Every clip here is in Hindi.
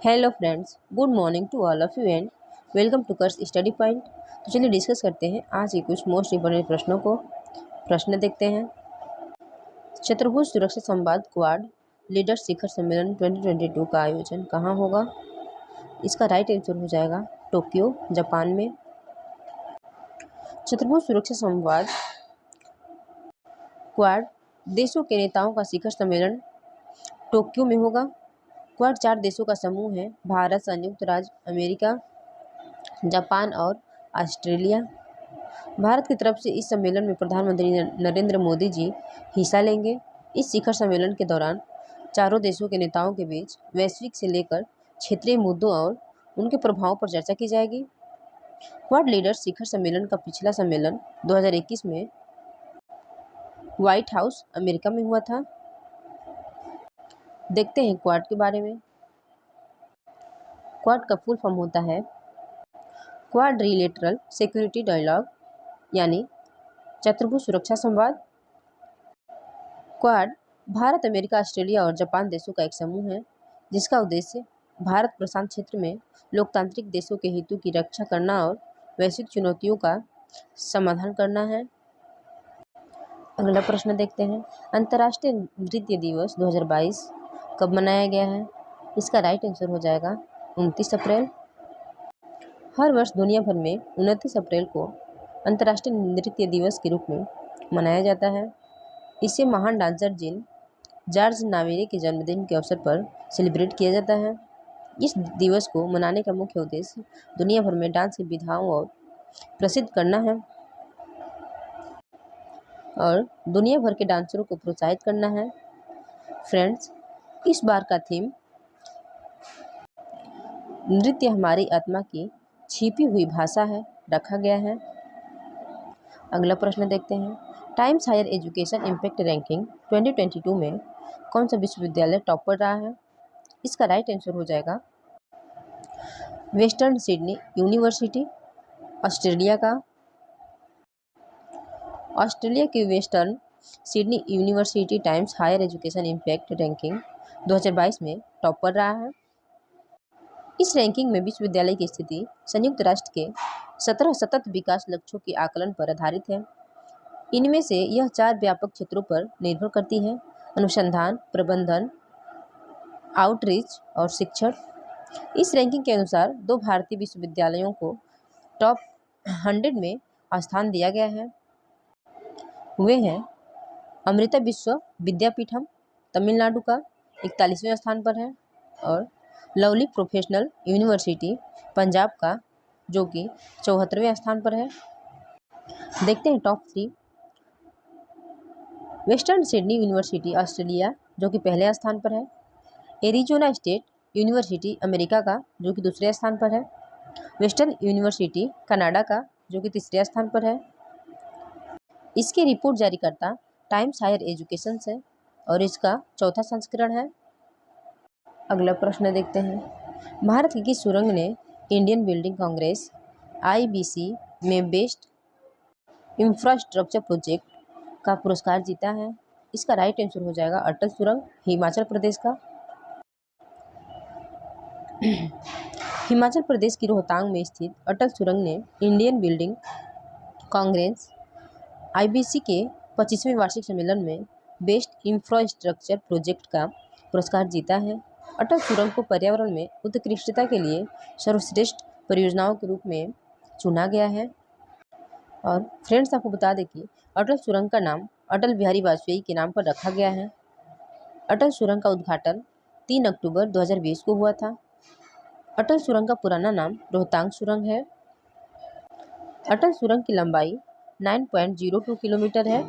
Hello friends, good morning to all of you and welcome to कर्स स्टडी पॉइंट। तो चलिए डिस्कस करते हैं आज के कुछ मोस्ट इंपॉर्टेंट प्रश्नों को। प्रश्न देखते हैं। चतुर्भुज सुरक्षा संवाद क्वाड लीडर्स शिखर सम्मेलन 2022 का आयोजन कहाँ होगा? इसका राइट आंसर हो जाएगा टोक्यो, जापान में। चतुर्भुज सुरक्षा संवाद क्वाड देशों के नेताओं का शिखर सम्मेलन टोक्यो में होगा। क्वाड 4 देशों का समूह है: भारत, संयुक्त राज्य अमेरिका, जापान और ऑस्ट्रेलिया। भारत की तरफ से इस सम्मेलन में प्रधानमंत्री नरेंद्र मोदी जी हिस्सा लेंगे। इस शिखर सम्मेलन के दौरान चारों देशों के नेताओं के बीच वैश्विक से लेकर क्षेत्रीय मुद्दों और उनके प्रभाव पर चर्चा की जाएगी। क्वाड लीडर्स शिखर सम्मेलन का पिछला सम्मेलन 2021 में व्हाइट हाउस अमेरिका में हुआ था। देखते हैं क्वाड के बारे में। क्वाड का फुल फॉर्म होता है क्वाड्रिलेटरल सिक्योरिटी डायलॉग, यानी चतुर्भुज सुरक्षा संवाद। क्वाड भारत, अमेरिका, ऑस्ट्रेलिया और जापान देशों का एक समूह है जिसका उद्देश्य भारत प्रशांत क्षेत्र में लोकतांत्रिक देशों के हितों की रक्षा करना और वैश्विक चुनौतियों का समाधान करना है। अगला प्रश्न देखते हैं। अंतर्राष्ट्रीय नृत्य दिवस 2022 कब मनाया गया है? इसका राइट आंसर हो जाएगा 29 अप्रैल। हर वर्ष दुनिया भर में 29 अप्रैल को अंतर्राष्ट्रीय नृत्य दिवस के रूप में मनाया जाता है। इसे महान डांसर जीन जॉर्ज नावेरे के जन्मदिन के अवसर पर सेलिब्रेट किया जाता है। इस दिवस को मनाने का मुख्य उद्देश्य दुनिया भर में डांस की विधाओं और प्रसिद्ध करना है और दुनिया भर के डांसरों को प्रोत्साहित करना है। फ्रेंड्स, इस बार का थीम नृत्य हमारी आत्मा की छिपी हुई भाषा है रखा गया है। अगला प्रश्न देखते हैं। Times Higher Education Impact Ranking 2022 में कौन सा विश्वविद्यालय टॉप पर रहा है? इसका राइट आंसर हो जाएगा वेस्टर्न सिडनी यूनिवर्सिटी, ऑस्ट्रेलिया की Western Sydney University Times Higher Education Impact Ranking 2022 में टॉप पर रहा है। इस रैंकिंग में विश्वविद्यालय की स्थिति संयुक्त राष्ट्र के 17 सतत विकास लक्ष्यों के आकलन पर आधारित है। इनमें से यह 4 व्यापक क्षेत्रों पर निर्भर करती है: अनुसंधान, प्रबंधन, आउटरीच और शिक्षण। इस रैंकिंग के अनुसार 2 भारतीय विश्वविद्यालयों को टॉप 100 में स्थान दिया गया है। वे हैं अमृता विश्व विद्यापीठम तमिलनाडु का 41वें स्थान पर है और लवली प्रोफेशनल यूनिवर्सिटी पंजाब का जो कि 74वें स्थान पर है। देखते हैं top 3। Western Sydney University Australia जो कि पहले स्थान पर है, एरिजोना स्टेट यूनिवर्सिटी अमेरिका का जो कि दूसरे स्थान पर है, वेस्टर्न यूनिवर्सिटी कनाडा का जो कि तीसरे स्थान पर है। इसकी रिपोर्ट जारीकर्ता टाइम्स हायर एजुकेशन है और इसका चौथा संस्करण है। अगला प्रश्न देखते हैं। भारत की किस सुरंग ने इंडियन बिल्डिंग कांग्रेस IBC में बेस्ट इंफ्रास्ट्रक्चर प्रोजेक्ट का पुरस्कार जीता है? इसका राइट आंसर हो जाएगा अटल सुरंग, हिमाचल प्रदेश का। हिमाचल प्रदेश की रोहतांग में स्थित अटल सुरंग ने इंडियन बिल्डिंग कांग्रेस IBC के 25वें वार्षिक सम्मेलन में बेस्ट इंफ्रास्ट्रक्चर प्रोजेक्ट का पुरस्कार जीता है। अटल सुरंग को पर्यावरण में उत्कृष्टता के लिए सर्वश्रेष्ठ परियोजनाओं के रूप में चुना गया है। और फ्रेंड्स, आपको बता दें कि अटल सुरंग का नाम अटल बिहारी वाजपेयी के नाम पर रखा गया है। अटल सुरंग का उद्घाटन 3 अक्टूबर 2020 को हुआ था। अटल सुरंग का पुराना नाम रोहतांग सुरंग है। अटल सुरंग की लंबाई 9.02 किलोमीटर है।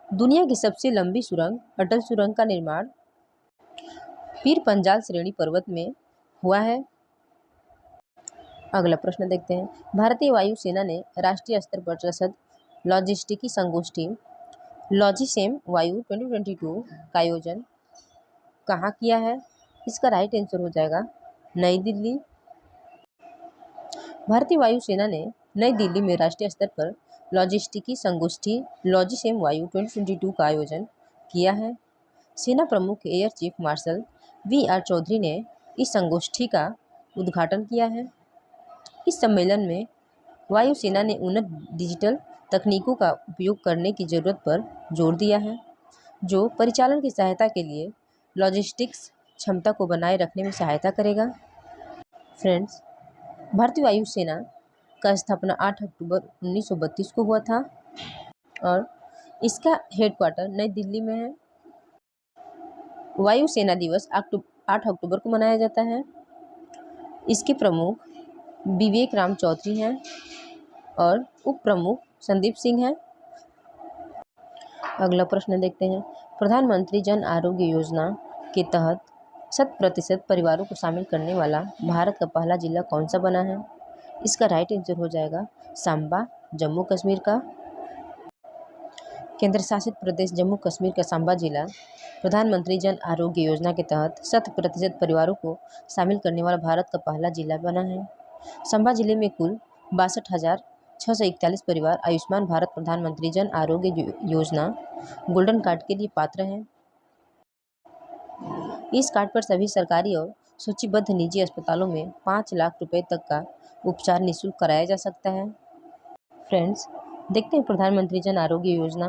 दुनिया की सबसे लंबी सुरंग अटल सुरंग का निर्माण पीर पंजाल श्रेणी पर्वत में हुआ है। अगला प्रश्न देखते हैं। भारतीय वायुसेना ने राष्ट्रीय स्तर पर रसद लॉजिस्टिकी संगोष्ठी लॉजिसेम वायु 2022 का आयोजन कहाँ किया है? इसका राइट आंसर हो जाएगा नई दिल्ली। भारतीय वायुसेना ने नई दिल्ली में राष्ट्रीय स्तर पर लॉजिस्टिकी संगोष्ठी लॉजिसेम वायु 2022 का आयोजन किया है। सेना प्रमुख air chief marshal VR Chaudhari ने इस संगोष्ठी का उद्घाटन किया है। इस सम्मेलन में वायुसेना ने उन्नत डिजिटल तकनीकों का उपयोग करने की ज़रूरत पर जोर दिया है, जो परिचालन की सहायता के लिए लॉजिस्टिक्स क्षमता को बनाए रखने में सहायता करेगा। फ्रेंड्स, भारतीय वायुसेना का स्थापना 8 अक्टूबर 1932 को हुआ था और इसका हेडक्वार्टर नई दिल्ली में है। वायुसेना दिवस 8 अक्टूबर को मनाया जाता है। इसके प्रमुख विवेक राम चौधरी हैं और उप प्रमुख संदीप सिंह हैं। अगला प्रश्न देखते हैं। प्रधानमंत्री जन आरोग्य योजना के तहत 100% परिवारों को शामिल करने वाला भारत का पहला जिला कौन सा बना है? इसका राइट आंसर हो जाएगा सांबा, जम्मू कश्मीर का। केंद्र शासित प्रदेश जम्मू कश्मीर का सांबा जिला प्रधानमंत्री जन आरोग्य योजना के तहत 100% परिवारों को शामिल करने वाला भारत का पहला जिला बना है। सांबा जिले में कुल 62,641 परिवार आयुष्मान भारत प्रधानमंत्री जन आरोग्य योजना गोल्डन कार्ड के लिए पात्र हैं। इस कार्ड पर सभी सरकारी और सूचीबद्ध निजी अस्पतालों में 5 लाख रुपए तक का उपचार निःशुल्क कराया जा सकता है। फ्रेंड्स, देखते हैं प्रधानमंत्री जन आरोग्य योजना।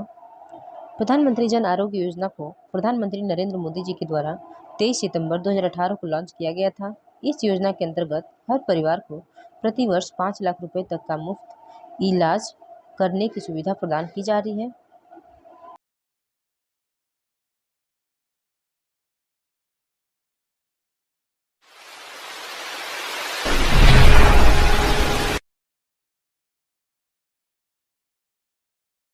प्रधानमंत्री जन आरोग्य योजना को प्रधानमंत्री नरेंद्र मोदी जी के द्वारा 23 सितंबर 2018 को लॉन्च किया गया था। इस योजना के अंतर्गत हर परिवार को प्रति वर्ष 5 लाख रुपए तक का मुफ्त इलाज करने की सुविधा प्रदान की जा रही है।